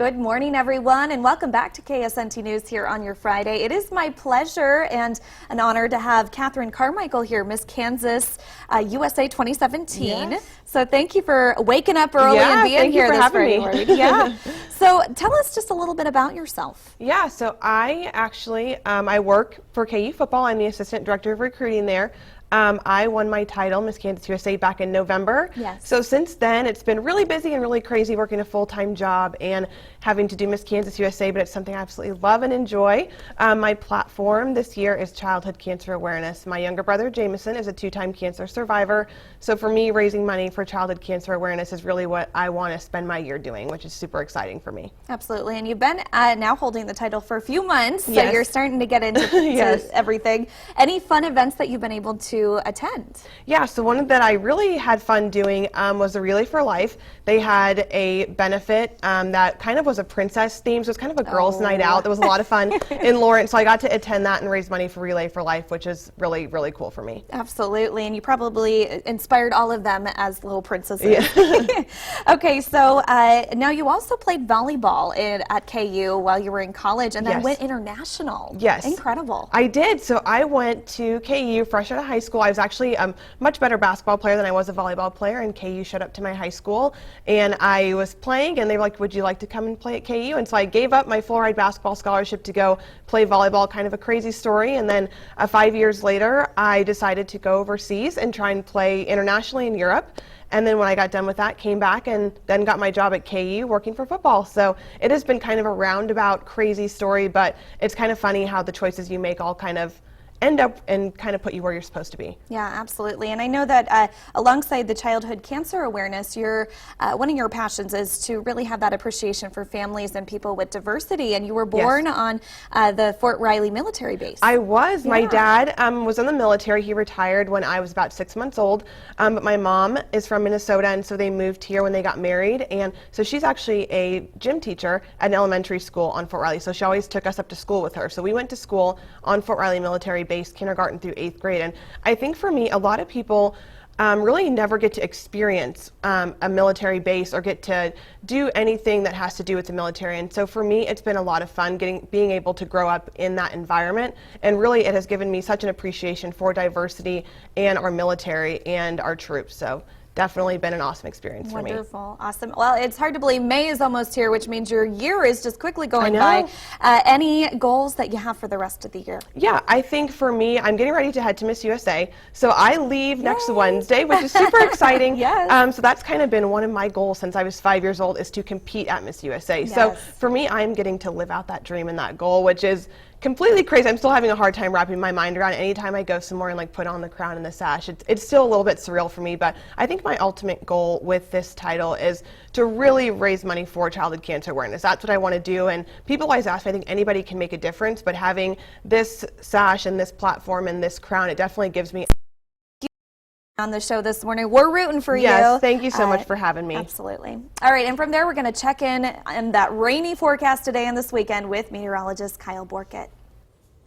Good morning, everyone, and welcome back to KSNT News here on your Friday. It is my pleasure and an honor to have Catherine Carmichael here, Miss Kansas USA 2017. Yes. So thank you for waking up early and being here this Friday morning. Yeah. So tell us just a little bit about yourself. Yeah, so I actually, I work for KU Football. I'm the Assistant Director of Recruiting there. I won my title, Miss Kansas USA, back in November. Yes. So since then, it's been really busy and really crazy working a full-time job and having to do Miss Kansas USA, but it's something I absolutely love and enjoy. My platform this year is childhood cancer awareness. My younger brother, Jameson, is a two-time cancer survivor. So for me, raising money for childhood cancer awareness is really what I want to spend my year doing, which is super exciting for me. Absolutely. And you've been now holding the title for a few months, so Yes. you're starting to get into Yes. to everything. Any fun events that you've been able to attend? Yeah, so one that I really had fun doing was the Relay for Life. They had a benefit that kind of was a princess theme, so it's kind of a girls' night out. That was a lot of fun in Lawrence, so I got to attend that and raise money for Relay for Life, which is really, really cool for me. Absolutely, and you probably inspired all of them as little princesses. Yeah. Okay, so now you also played volleyball at KU while you were in college, and then Yes. went international. Yes. Incredible. I did. So I went to KU fresh out of high school. I was actually a much better basketball player than I was a volleyball player, and KU showed up to my high school, and I was playing, and they were like, would you like to come and play at KU? And so I gave up my full-ride basketball scholarship to go play volleyball, kind of a crazy story, and then 5 years later, I decided to go overseas and try and play internationally in Europe. And then when I got done with that, came back and then got my job at KU working for football. So it has been kind of a roundabout crazy story, but it's kind of funny how the choices you make all kind of end up and kind of put you where you're supposed to be. Yeah, absolutely. And I know that alongside the childhood cancer awareness, one of your passions is to really have that appreciation for families and people with diversity. And you were born Yes. on the Fort Riley military base. I was. Yeah. My dad was in the military. He retired when I was about 6 months old. But my mom is from Minnesota, and so they moved here when they got married. And so she's actually a gym teacher at an elementary school on Fort Riley. So she always took us up to school with her. So we went to school on Fort Riley military base, kindergarten through 8th grade. And I think for me, a lot of people really never get to experience a military base or get to do anything that has to do with the military. And so for me, it's been a lot of fun being able to grow up in that environment. And really, it has given me such an appreciation for diversity and our military and our troops. So definitely been an awesome experience for me. Wonderful. Awesome. Well, it's hard to believe May is almost here, which means your year is just quickly going I by. know. Any goals that you have for the rest of the year? Yeah, I think for me, I'm getting ready to head to Miss USA. So I leave next Wednesday, which is super exciting. Yes. So that's kind of been one of my goals since I was 5 years old, is to compete at Miss USA. So Yes. for me, I'm getting to live out that dream and that goal, which is completely crazy. I'm still having a hard time wrapping my mind around it. Anytime I go somewhere and like put on the crown and the sash, it's still a little bit surreal for me. But I think my ultimate goal with this title is to really raise money for childhood cancer awareness. That's what I want to do. And people always ask me, I think anybody can make a difference, but having this sash and this platform and this crown, it definitely gives me On the show this morning. We're rooting for you. Yes, thank you so much for having me. Absolutely. All right, and from there, we're going to check in on that rainy forecast today and this weekend with meteorologist Kyle Borkett.